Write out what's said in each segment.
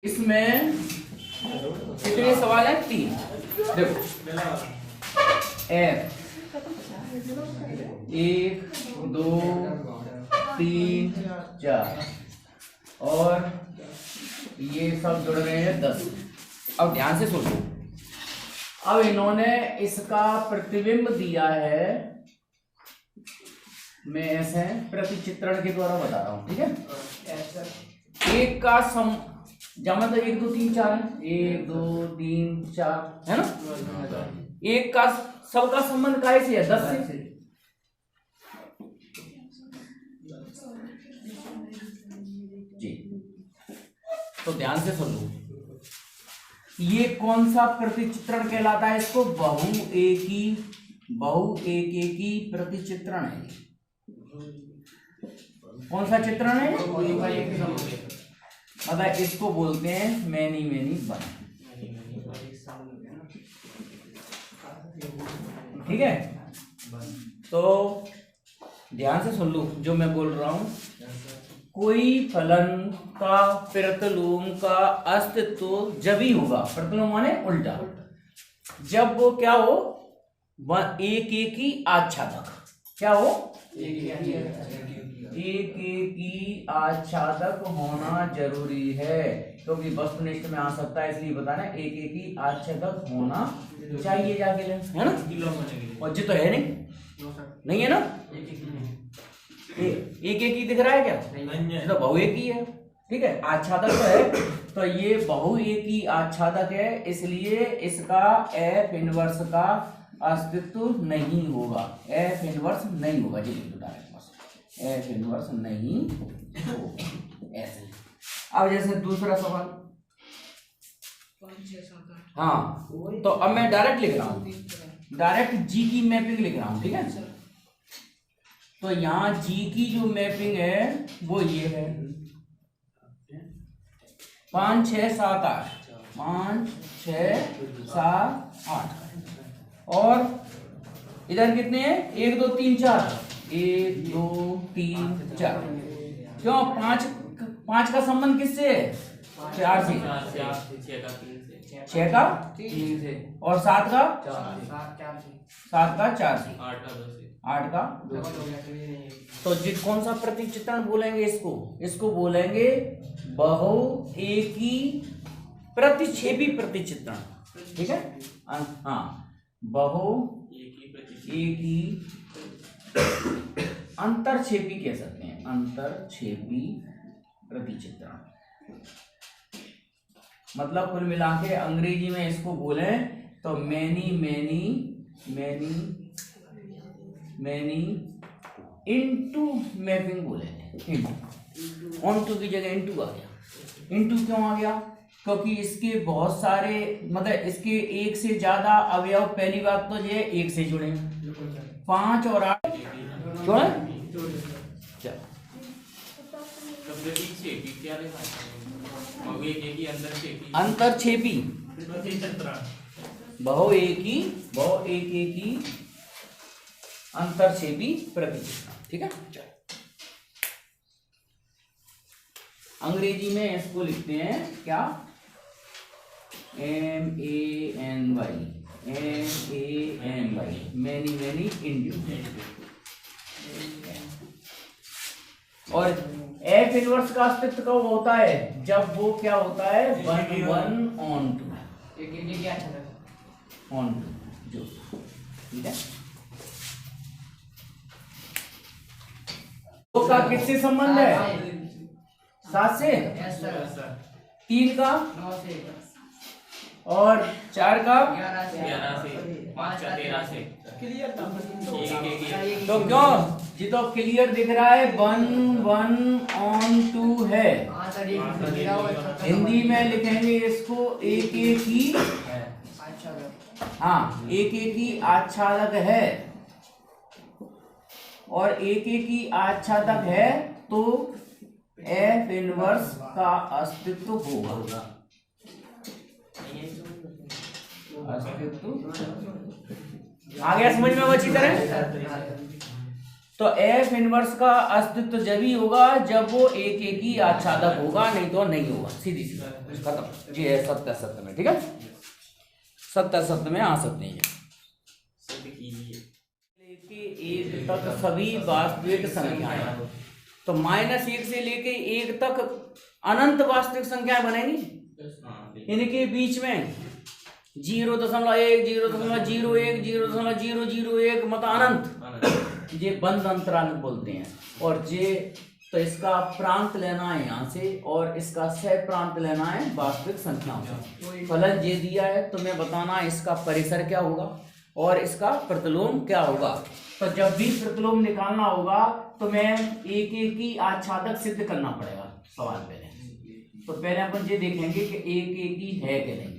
इसमें कितने सवाल हैं? 3। देखो F 1 2 3 4 और ये सब जुड़ रहे हैं 10। अब ध्यान से सोचो, अब इन्होंने इसका प्रतिबिंब दिया है, मैं ऐसे प्रतिचित्रण के द्वारा बता रहा हूं, ठीक है। एक का जमा तो 1 2 3 4 है, 1 2 3 4 है ना। एक का सबका संबंध काय से है? 10 से। जी तो ध्यान से सुन लो, ये कौन सा प्रतिचित्रण कहलाता है? इसको बहु एकेकी प्रतिचित्रण है। कौन सा चित्रण है? मतलब इसको बोलते हैं मैनी वन, ठीक है। तो ध्यान से सुन लो जो मैं बोल रहा हूं, कोई फलन का प्रतिलोम का अस्तित्व जब ही होगा, प्रतिलोम माने उल्टा, जब वो क्या हो? एक ही आच्छादक। क्या हो? एक ही आच्छादक होना जरूरी है, क्योंकि वस्तुनिष्ठ में आ सकता है, इसलिए बताना एक ही आच्छादक होना चाहिए जाके, है ना। और जी तो है नहीं है ना, एक ही दिख रहा है क्या? नहीं, तो बहु एक ही है, ठीक है। आच्छादक तो है, तो ये बहु एक ही आच्छादक है, इसलिए इसका एफ इनवर्स का अस्तित्व नहीं होगा। एफ इनवर्स नहीं होगा जी, एफ इनवर्स नहीं होगा ऐसे। अब जैसे दूसरा सवाल, हाँ, तो अब मैं डायरेक्ट लिख रहा हूं, डायरेक्ट जी की मैपिंग लिख रहा हूं, ठीक है। तो यहाँ जी की जो मैपिंग है वो ये है 5 6 7 8, 5 6 7 8, और इधर कितने हैं? 1 2 3 4, 1 2 3 4। क्यों? 5 का संबंध किससे है? 4 से, 6 का 3 से, और 7 का 4 से, 8 का 2 से। तो जी कौन सा प्रतिचित्रण बोलेंगे इसको? इसको बोलेंगे बहु एकी प्रतिच्छेपी प्रतिचित्रण, ठीक है। हाँ, बहु एकी अंतरक्षेपी कह सकते हैं, अंतरक्षेपी प्रतिचित्रण। मतलब कुल मिला के अंग्रेजी में इसको बोले तो मैनी इनटू मैपिंग बोले। ऑन टू की जगह इनटू आ गया। इनटू क्यों आ गया? क्योंकि इसके बहुत सारे, मतलब इसके एक से ज्यादा अवयव, पहली बात तो ये एक से जुड़े, 5 और 8 जुड़े। अंतरक्षेपी बहु एक ही अंतरक्षेपी प्रतिचित्रण, ठीक है। अंग्रेजी में इसको लिखते हैं क्या? MANY, many into. और एफ इनवर्स का अस्तित्व कब होता है? जब वो क्या होता है? 1 on 2 on 2 जो, ठीक है। दो का किससे संबंध है? 7 से, 3 का 9 से, और 4 का 11 से, 5 का 13 से। तो क्यों जी? तो क्लियर दिख रहा है 1 on 2 है। हिंदी में लिखेंगे इसको एक ही, हाँ, एक ही आच्छादक है, और एक ही आच्छादक है तो एफ इनवर्स का अस्तित्व होगा। अस्तित्व आ गया समझ में अच्छी तरह? तो एफ इनवर्स का अस्तित्व जब ही होगा जब वो एक एक ही आच्छादक होगा, नहीं तो नहीं होगा। सीधी सी खत्म। जी है सत्य सत्य में, ठीक है, सत्य सत्य में आ सकते हैं। लेके एक तक सभी वास्तविक संख्याएं, तो -1 से लेके 1 तक अनंत वास्तविक संख्याएं बनेंगी। इनके बीच में 0.1 0.01 0.001 मतलब अनंत, ये बंद अंतराल बोलते हैं। और ये तो इसका प्रांत लेना है यहाँ से और इसका सह प्रांत लेना है वास्तविक संख्याओं से। फलन ये दिया है, तुम्हें बताना है इसका परिसर क्या होगा और इसका प्रतिलोम क्या होगा। तो जब भी प्रतिलोम निकालना होगा तो मैं एक एक ही आच्छादक सिद्ध करना पड़ेगा सवाल पहले। तो पहले अपन ये देखेंगे कि एक एक ही है कि नहीं।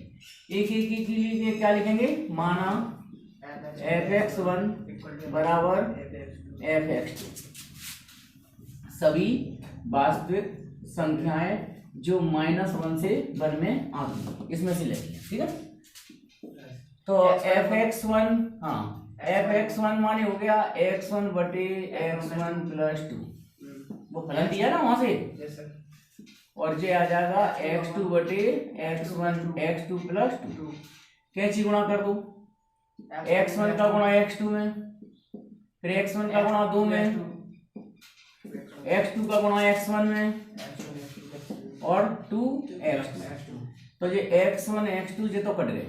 एक एक ही के लिए क्या लिखेंगे, माना fx1 बराबर fx2 सभी वास्तविक संख्याएं जो -1 से 1 में आती इसमें से लेंगे, ठीक है। तो fx1, हाँ fx1 माने हो गया x1 बटे x1 प्लस 2, वो फलन दिया ना वहां से, और ये आ जाएगा x2 बटे x2 प्लस 2। कैंची गुणा कर दो, x1 का गुणा x2 में, फिर x1 का गुणा 2 में, x2 का गुणा x1 में और 2x2। तो ये x1 x2 ये तो कट गए।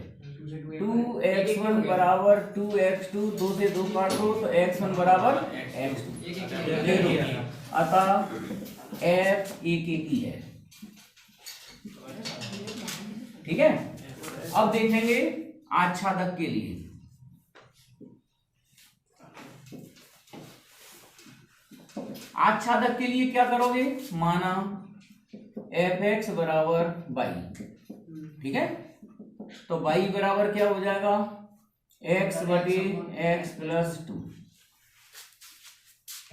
2x1 बराबर 2x2, 2 से 2 काट दो तो x1 बराबर x2। अतः f एक एक ही है, ठीक है। अब देखेंगे आच्छादक के लिए। आच्छादक के लिए क्या करोगे, माना fx बराबर y, ठीक है। तो y बराबर क्या हो जाएगा, x बटे x प्लस 2।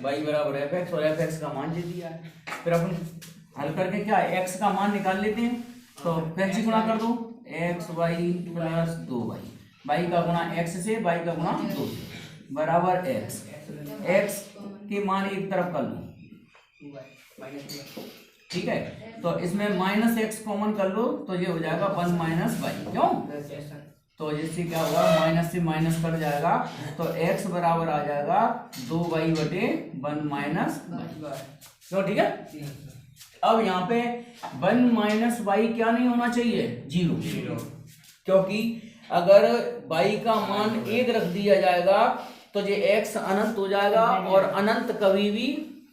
y बराबर fx और fx का मान दे दिया है। फिर अपन हल करके क्या x का मान निकाल लेते हैं। तो कैंची गुणा कर दो, x y plus 2y, y का गुणा x से, y का गुणा 2 से बराबर x। x के मान एक तरफ कर लो, ठीक है। तो इसमें -x कॉमन कर लो तो ये हो जाएगा 1 माइनस y, क्यों। तो जिससे क्या होगा, माइनस से माइनस कट जाएगा तो x बराबर आ जाएगा 2y बटे 1 माइनस y, क्यों, ठीक है। अब यहाँ पे 1 माइनस y क्या नहीं होना चाहिए, 0, क्योंकि अगर y का मान 1 रख दिया जाएगा तो ये x अनंत हो जाएगा और अनंत कभी भी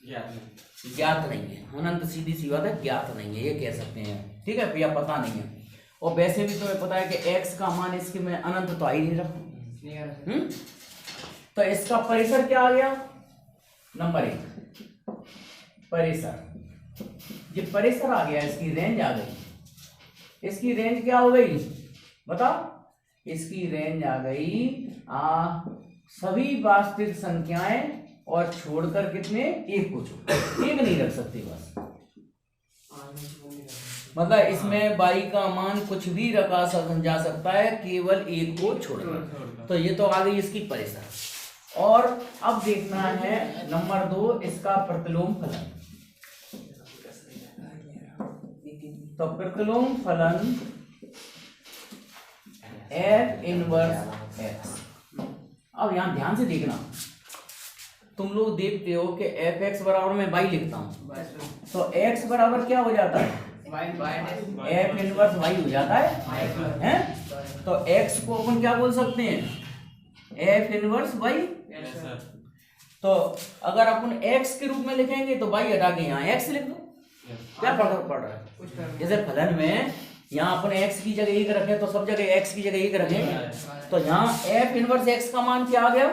ज्ञात नहीं है। अनंत सीधी सी बात है, ज्ञात नहीं है, ये कह सकते हैं, ठीक है, या पता नहीं है। और वैसे भी तुम्हें पता है कि x का मान इसके में अनंत तो आ ही नहीं रखा। तो इसका परिसर क्या आ गया, नंबर 1 परिसर। ये परिसर आ गया, इसकी रेंज आ गई। इसकी रेंज क्या हो गई बताओ, इसकी रेंज आ गई सभी वास्तविक संख्याएं और छोड़कर कितने, एक को छोड़, एक नहीं रख सकते बस। मतलब इसमें y का मान कुछ भी रखा जा सकता है, केवल एक को छोड़कर। तो ये तो आ गई इसकी परिसर। और अब देखना है नंबर 2 इसका प्रतिलोम फलन। तो प्रतिलोम फलन f इनवर्स x। अब यहां ध्यान से देखना, तुम लोग देखते हो कि fx बराबर मैं y लिखता हूं, तो x बराबर क्या हो जाता है, f इनवर्स y हो जाता है? तो x को अपन क्या बोल सकते हैं, f इनवर्स y। तो अगर अपन x के रूप में लिखेंगे तो y हटा के यहाँ x लिख दो, क्या फर्क पड़ रहा है। जैसे फलन में यहाँ अपन x की जगह 1 रखें तो सब जगह x की जगह 1 रखें, तो यहाँ f इनवर्स x का मान क्या आ गया,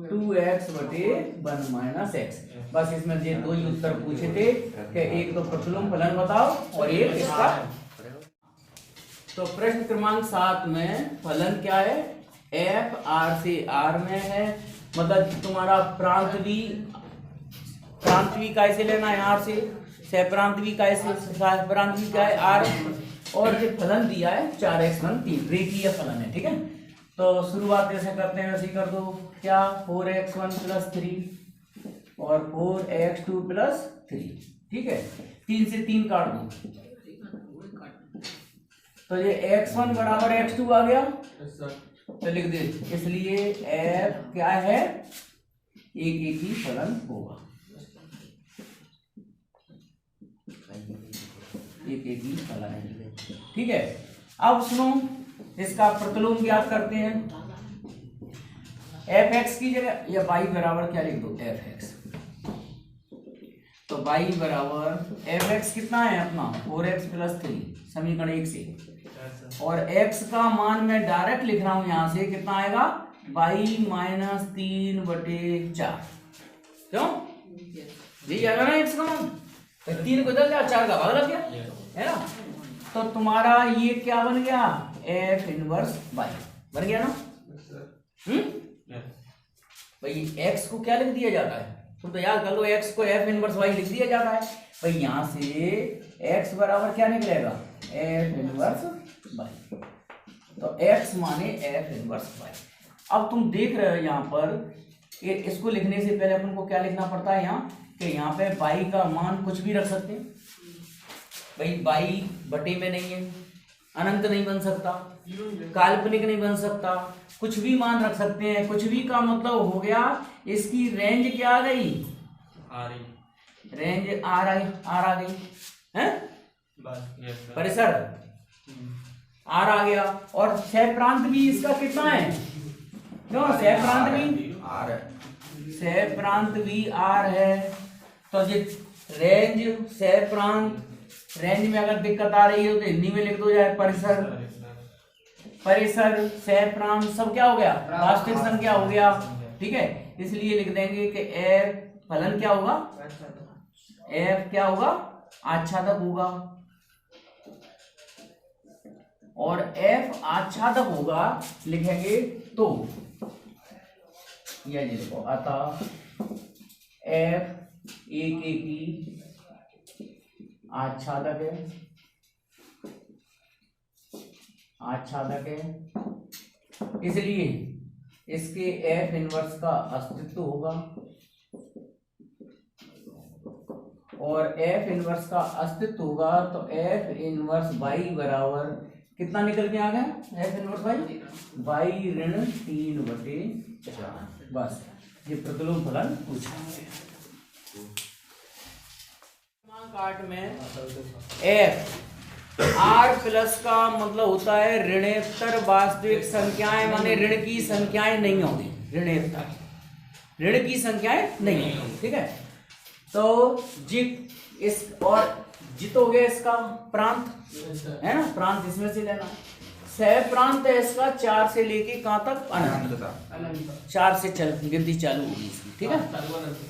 2x बटे 1 माइनस x। बस इसमें ये 2 ही उत्तर पूछे थे कि एक तो प्रतिलोम फलन बताओ और एक इसका। तो प्रश्न क्रमांक 7 में फलन क्या है, f r से r में है, मतलब तुम्हारा प्रांत भी कैसे लेना है r से, सह प्रांत भी कैसे, सह प्रांत भी क्या है r, और ये फलन दिया है 4x 1 3, रेखीय फलन है, ठीक है। तो शुरुआत जैसे करते हैं वैसे ही कर दो। क्या 4x1 + 3 और 4x2 + 3, ठीक है। 3 से 3 काट दो तो ये x1 बराबर x2 आ गया। तो लिख दे, इसलिए f क्या है, एक ही फलन होगा, एक ही फलन है, ठीक है। अब सुनो, इसका प्रतिलोम ज्ञात करते हैं। fx की जगह या y बराबर क्या लिख दो, fx। तो y बराबर fx कितना है अपना 4x + 3, समीकरण 1 से, और x का मान मैं डायरेक्ट लिख रहा हूं यहां से, कितना आएगा y - 3/4। क्यों, यही आएगा ना x का मान, तो 3 को इधर लिया, 4 का भाग लग गया, है ना। तो तुम्हारा ये क्या बन गया, f इनवर्स y बन गया ना। भाई x को क्या लिख दिया जाता है, तुम तो याद कर लो, x को f इनवर्स y लिख दिया जाता है। भाई यहां से x बराबर क्या निकलेगा, f इनवर्स y। तो x माने f इनवर्स y। अब तुम देख रहे हो यहाँ पर, इसको लिखने से पहले अपन को क्या लिखना पड़ता है यहाँ, कि यहाँ पे y का मान कुछ भी रख सकते हैं। भाई y बटे में नहीं है, अनंत नहीं बन सकता, काल्पनिक नहीं बन सकता, कुछ भी मान रख सकते हैं। कुछ भी का मतलब हो गया इसकी रेंज क्या आ गई, रेंज आर आ गई है, परिसर आर आ गया। और सह प्रांत भी इसका कितना है, क्यों सह प्रांत भी आर है, सह प्रांत भी आर है। तो ये रेंज सह प्रांत, रेंज में अगर दिक्कत आ रही है तो हिंदी में लिख दो जाए परिसर, परिसर सह प्रांत सब क्या हो गया, वास्तविक संख्या हो गया, ठीक है। इसलिए लिख देंगे कि f फलन क्या होगा, f क्या होगा, आच्छादक होगा, और f आच्छादक होगा लिखेंगे तो ये लिखो, अतः f एक ही आच्छादक है, आच्छादक है, इसलिए इसके f इनवर्स का अस्तित्व होगा, और f इनवर्स का अस्तित्व होगा तो f इनवर्स y बराबर कितना निकल के आ गया, f इनवर्स y ऋण 3/4। बस ये प्रतिलोम फलन पूछा है। काट में f r प्लस का मतलब होता है ऋणेतर वास्तविक संख्याएं, माने ऋण की संख्याएं नहीं होंगी, ऋणेतर ऋण की संख्याएं नहीं होंगी, ठीक है। तो जित इस और जित हो गया इसका प्रांत है ना, प्रांत इसमें से लेना। सह प्रांत है इसका 4 से लेके कहां तक, अनंत, 4 से चल गिनती चालू होगी इसकी, ठीक है।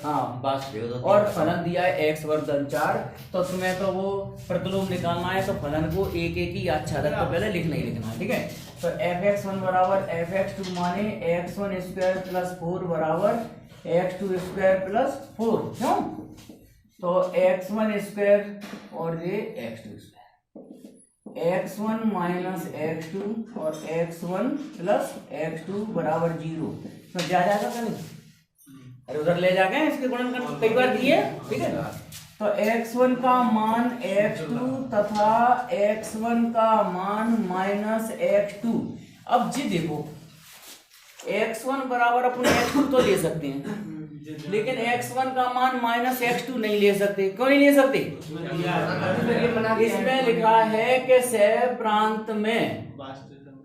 हाँ बस, और फलन दिया है x वर्ग धन 4। तो तुम्हें तो वो प्रतिलोम निकालना है, तो फलन को एक एक ही आच्छादक तो पहले लिखना ही लिखना है, ठीक है। तो fx1 बराबर fx2 माने x1 स्क्वायर प्लस 4 बराबर x2 स्क्वायर प्लस 4, क्यों, तो x1 स्क्वायर और ये x2 square, x1 minus x2 और x1 प्लस x2 बराबर 0। तो जा जाएगा क्या, नहीं, अरे उधर ले जाके इसके गुणन कर कई बार दिए, ठीक है। तो x1 का मान x2 तथा x1 का मान माइनस x2। अब जी देखो, x1 बराबर अपन x2 तो ले सकते हैं, लेकिन x1 का मान माइनस x2 नहीं ले सकते। क्यों नहीं ले सकते, इसमें लिखा है कि सह प्रांत में,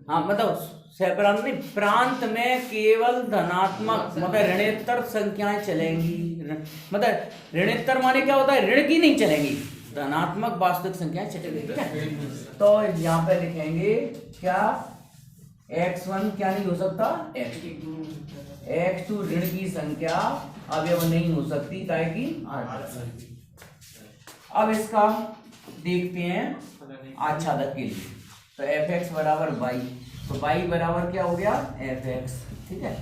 हाँ मतलब सह प्रांत नहीं, प्रांत में केवल धनात्मक मतलब ऋणेतर संख्याएं चलेंगी। मतलब ऋणेतर माने क्या होता है, ऋण की नहीं चलेंगी, धनात्मक वास्तविक संख्याएं चलेंगी, ठीक है। तो यहाँ पे लिखेंगे क्या, x1 क्या नहीं हो सकता, x2 ऋण की संख्या अवयव नहीं हो सकती, काहे की आच्छादक। अब इसका देखते हैं आच्छादक के लिए। तो fx बराबर y, तो y बराबर क्या हो गया, fx, ठीक है।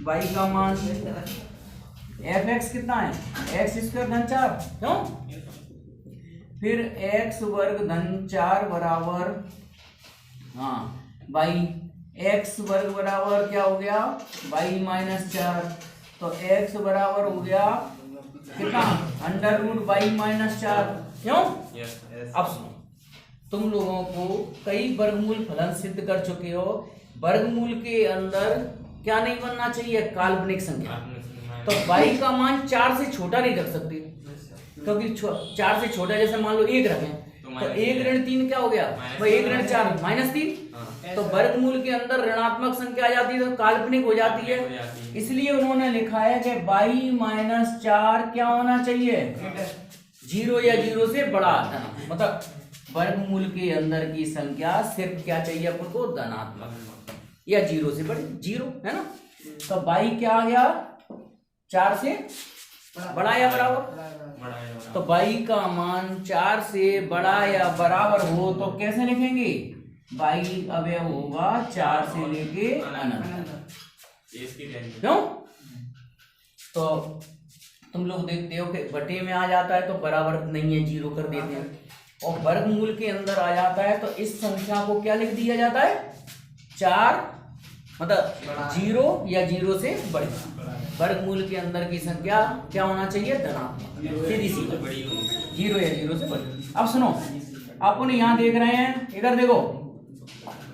y का मान fx कितना है, x स्क्वायर धन 4, क्यों, फिर x वर्ग धन 4 बराबर, हाँ y एक्स वर्ग बराबर क्या हो गया वाई माइनस 4। तो एक्स बराबर हो गया कितना अंडर रूट वाई माइनस 4। क्यों? अब सुनो, तुम लोगों को कई वर्गमूल फलन सिद्ध कर चुके हो, वर्गमूल के अंदर क्या नहीं बनना चाहिए काल्पनिक संख्या। तो y का मान 4 से छोटा नहीं रख सकते, क्योंकि 4 से छोटा जैसे मान लो 1 रखें तो 1 ऋण 3 क्या हो गया भाई 1 ऋण 4 -3। तो वर्गमूल के अंदर ऋणात्मक संख्या आ जाती है तो काल्पनिक हो जाती है। इसलिए उन्होंने लिखा है कि y माइनस 4 क्या होना चाहिए 0 या 0 से बड़ा। मतलब वर्गमूल के अंदर की संख्या सिर्फ क्या चाहिए अपन को धनात्मक या 0 से बड़ी, 0 है ना। तो y क्या आ गया 4 से बड़ा या बराबर। तो y का मान 4 से बड़ा या बराबर हो तो कैसे लिखेंगे y अवयव होगा 4 से लेके अनंत। क्यों? तो तुम लोग देखते हो कि बटे में आ जाता है तो बराबर नहीं है 0 कर देते हैं, और वर्गमूल के अंदर आ जाता है तो इस संख्या को क्या लिख दिया जाता है 4 मतलब 0 या 0 से बड़ी। वर्गमूल के अंदर की संख्या क्या होना चाहिए धनात्मक, सीधी सी 0 या 0 से बड़ी। अब सुनो, अपन यहाँ देख रहे हैं, इधर देखो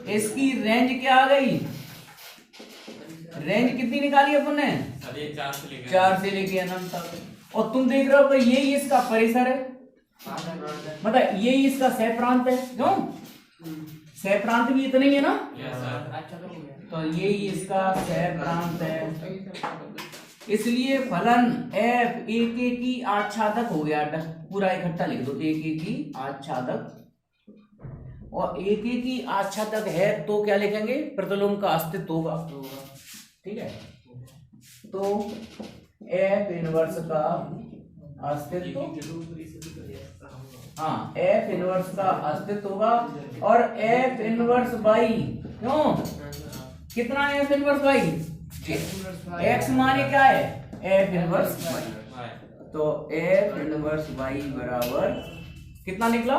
इसकी रेंज क्या आ गई, रेंज कितनी निकाली अपन ने 4 से लेके अनंत तक। और तुम देख रहे हो कि यही इसका परिसर है, मतलब यही इसका सह प्रांत है। क्यों? सह प्रांत भी इतना ही है ना, तो यही इसका सह प्रांत है। इसलिए फलन f एक एक की आच्छादक हो गया, पूरा इकट्ठा लिख दो एक एक की आच्छादक। और एक एक की आच्छादक है तो क्या लिखेंगे प्रतिलोम का अस्तित्व होगा, ठीक है। तो f इनवर्स का अस्तित्व, हाँ f इनवर्स का अस्तित्व होगा। और f इनवर्स y क्यों कितना है f इनवर्स y x माने क्या है f इनवर्स y। तो f इनवर्स y बराबर कितना निकला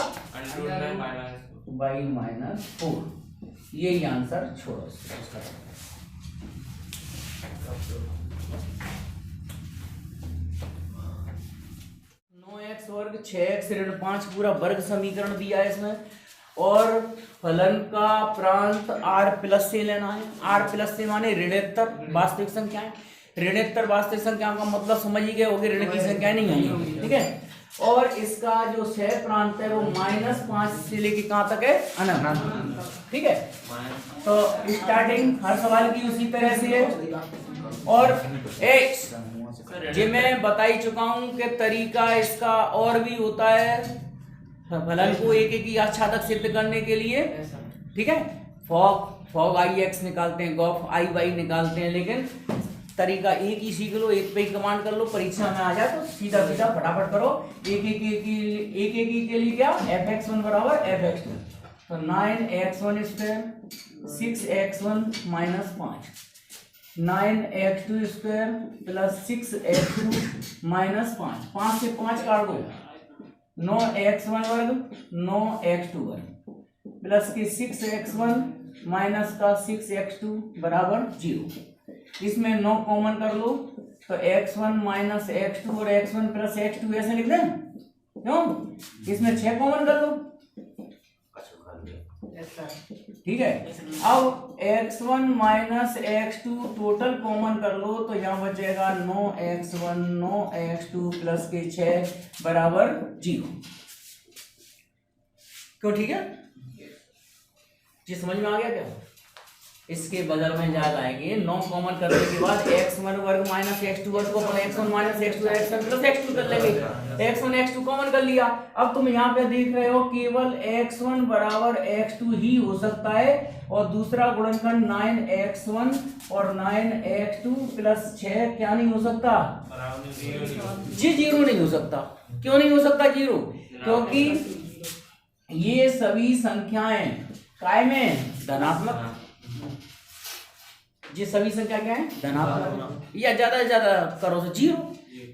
y माइनस 4। यही आंसर छोड़ो। 9x वर्ग 6x ऋण 5 पूरा वर्ग समीकरण दिया है इसमें। और फलन का प्रांत r प्लस से लेना है। r प्लस से माने ऋणोत्तर वास्तविक संख्याएं। ऋणोत्तर वास्तविक संख्याओं का मतलब समझ ही गए होंगे, ऋण की संख्याएं नहीं होंगी, ठीक है। और इसका जो सह प्रांत है वो -5 से लेके कहां तक है अनंत, ठीक है। तो स्टार्टिंग हर सवाल की उसी तरह से है। और ये मैं बता ही चुका हूं कि तरीका इसका और भी होता है फलन को एक एक की आच्छादक सिद्ध करने के लिए, ठीक है। फॉग आई एक्स निकालते हैं, गॉफ आई वाई निकालते हैं, लेकिन तरीका एक ही सीख लो, एक पे ही कमांड कर लो, परीक्षा में आ जाए तो सीधा सीधा फटाफट करो। एक एक के लिए क्या f(x1) बराबर f(x2). तो 9x1 square 6x1 minus 5, 9x2 square plus 6x2 minus 5, 5 से 5 काट दो, 9x1 वर्ग 9x2 वर्ग प्लस के 6x1 माइनस का 6x2 बराबर 0। इसमें 9 कॉमन कर लो तो x1 माइनस x2 और x1 प्लस x2 ऐसे लिख दें। क्यों? इसमें 6 कॉमन कर लो, ठीक है। अब x1 minus x2 total common कर लो तो यहाँ बचेगा 9x1 9x2 प्लस के 6 बराबर 0। क्यों? ठीक है जी, समझ में आ गया क्या? इसके बदल में याद आएंगे 9 कॉमन करने के बाद x1 वर्ग माइनस x2 वर्ग को x1 minus x2 x1 plus x2 कर लेंगे। x1 x2 कॉमन कर लिया। अब तुम यहाँ पे देख रहे हो केवल x1 बराबर x2 ही हो सकता है, और दूसरा गुणनखंड 9x1 और 9x2 प्लस 6 क्या नहीं हो सकता जी, 0 नहीं हो सकता। क्यों नहीं हो सकता 0? क्योंकि ये सभी संख्याएं काय में धनात्मक, ये सभी संख्या क्या है धनात्मक, या ज्यादा से ज्यादा करो तो 0।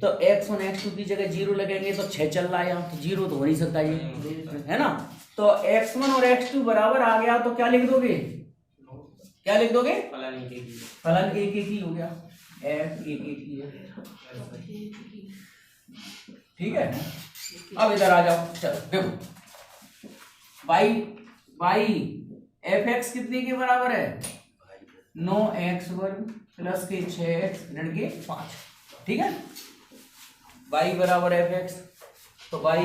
तो x1 x2 की जगह 0 लगेंगे तो 6 चल रहा है यहाँ, तो 0 तो हो नहीं सकता ये, है ना। तो x1 और x2 बराबर आ गया तो क्या लिख दोगे क्या लिख दोगे? फलन एक एक ही। फलन एक एक ही हो गया, f एक एक ही है, ठीक है। अब इधर आ जाओ, चलो देखो y एफ एक्स कितने के बराबर है? 9x वर्ग प्लस के 6x ऋण के 5, ठीक है। y बराबर एफ एक्स, तो y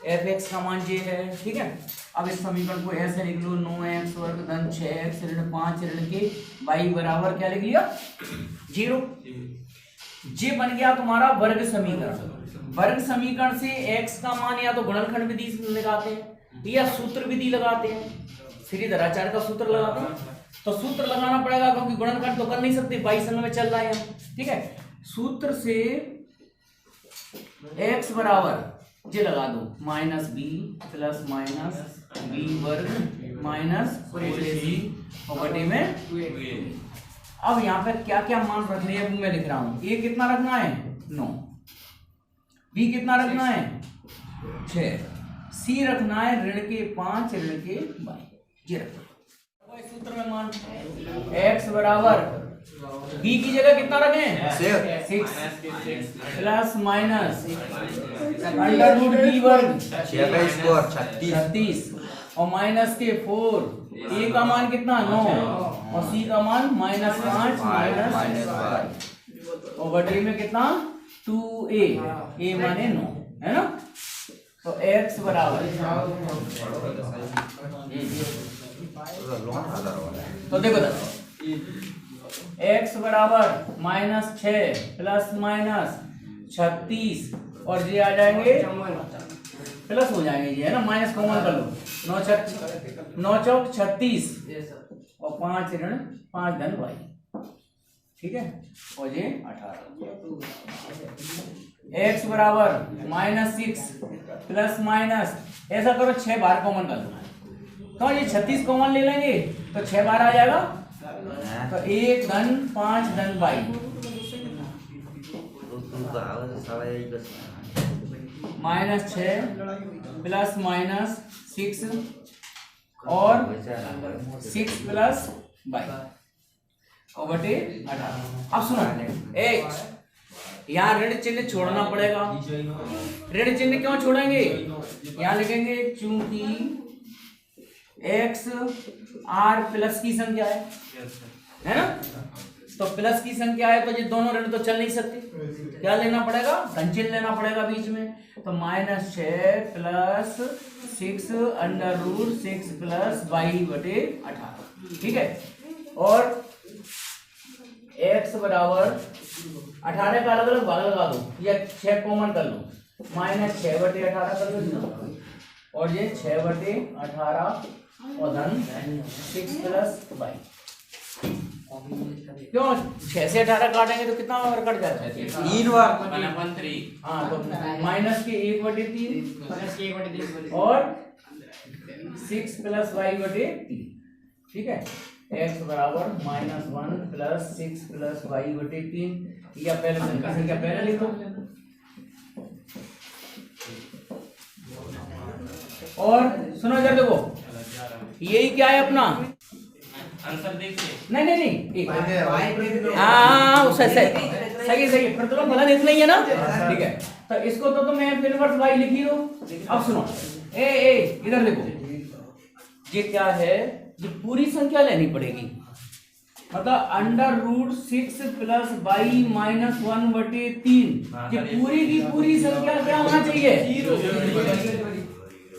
एफ एक्स का मान ये है, ठीक है। अब इस समीकरण को ऐसे लिख लो, 9x वर्ग धन 6x ऋण 5 ऋण के y बराबर क्या लिख लिया? 0। ये बन गया तुम्हारा वर्ग समीकरण। वर्ग समीकरण से x का मान या तो गुणनखंड विधि से लगाते हैं या सूत्र विधि लगाते हैं, श्रीधराचार्य का सूत्र लगाते हैं। तो सूत्र लगाना पड़ेगा क्योंकि गुणनखंड तो कर नहीं सकते, बाई संग में चल रहा है हम, ठीक है। सूत्र से x बराबर ये लगा दो, minus B plus minus B वर्ग माइनस 4ac और बटे में। अब यहाँ पे क्या क्या मान रखने हैं मैं लिख रहा हूं। a कितना रखना है? 9। b कितना रखना है? 6। c रखना है ऋण के 5 ऋण के 22। ये रखना सूत्र में मान x बराबर b की जगह कितना रखें? 6 plus minus under root b वर्ग 36 और माइनस के 4, a का मान कितना? 9 और c का मान -5 माइनस और बटे में कितना? 2a, a माने 9 है ना। तो x बराबर तो देखो x बराबर -6 प्लस माइनस 36 और ये आ जाएंगे प्लस हो जाएंगे ये, है ना। माइनस कॉमन कर लो, 9 चौक 36 और 5 ऋण 5 धन y, ठीक है। और ये 18। x बराबर -6 प्लस माइनस, ऐसा करो 6 बार कॉमन कर लो, तो ये 36 कॉमन ले लेंगे तो 6 बार आ जाएगा, तो 1 धन 5 धन y -6 प्लस माइनस 6 और 6 प्लस y और बटे 18। अब सुनो, यहाँ ऋण चिन्ह छोड़ना पड़ेगा। ऋण चिन्ह क्यों छोड़ेंगे? यहाँ लिखेंगे चूंकि x r प्लस की संख्या है ना। तो प्लस की संख्या है तो ये दोनों ऋण तो चल नहीं सकते, क्या लेना पड़ेगा? धन चिन्ह लेना पड़ेगा बीच में। तो -6 plus 6 under root 6 plus y बटे 18, ठीक है। और x बराबर 18 का अलग अलग भाग लगा दो या 6 कॉमन कर लो, -6 बटे 18 कर लो और ये 6 बटे 18 और धन 6 प्लस y। क्यों 6 से 18 काटेंगे तो कितना बार कट जाता है? 3 बार। हाँ, तो माइनस के 1/3 और 6 प्लस y बटे 3, ठीक है। x बराबर -1 प्लस 6 प्लस y बटे 3, या पहले संख्या पहले लिखो। और सुनो इधर देखो, यही क्या है अपना आंसर देखिए। नहीं हाँ सही प्रतिलोम फलन इतना ही है ना, ठीक है। तो इसको तो मैं फिर इनवर्स y लिख ही लो। अब सुनो इधर देखो, ये क्या है? ये पूरी संख्या लेनी पड़ेगी, मतलब under root 6 plus y minus 1 बटे 3। ये पूरी की पूरी संख्या क्या होना चाहिए?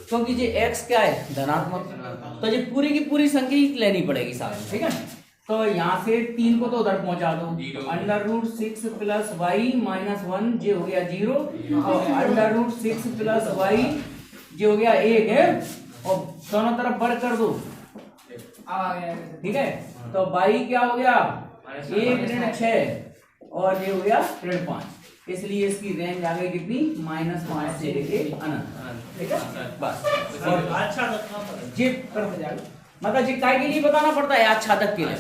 क्योंकि ये x क्या है? धनात्मक, तो ये पूरी की पूरी संख्या ही लेनी पड़ेगी साथ, ठीक है। तो यहाँ से 3 को तो उधर पहुंचा दो, under root 6 plus y minus 1 ये हो गया 0 और अंडर रूट 6 प्लस y ये हो गया 1 है, और दोनों तरफ वर्ग कर दो, ठीक है। तो y क्या हो गया? 1 ऋण 6 और ये हो गया ऋण 5, इसलिए इसकी रेंज आ गई कितनी? -5 से लेके अनंत, ठीक है। बस अच्छा जी मतलब जी काय के लिए बताना पड़ता है? आच्छादक के लिए।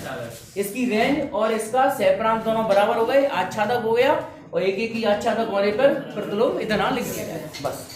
इसकी रेंज और इसका सहप्रांत दोनों बराबर हो गए, आच्छादक हो गया और एक एक ही आच्छादक होने पर प्रतिलोम इतना लिख दिया जाए, बस।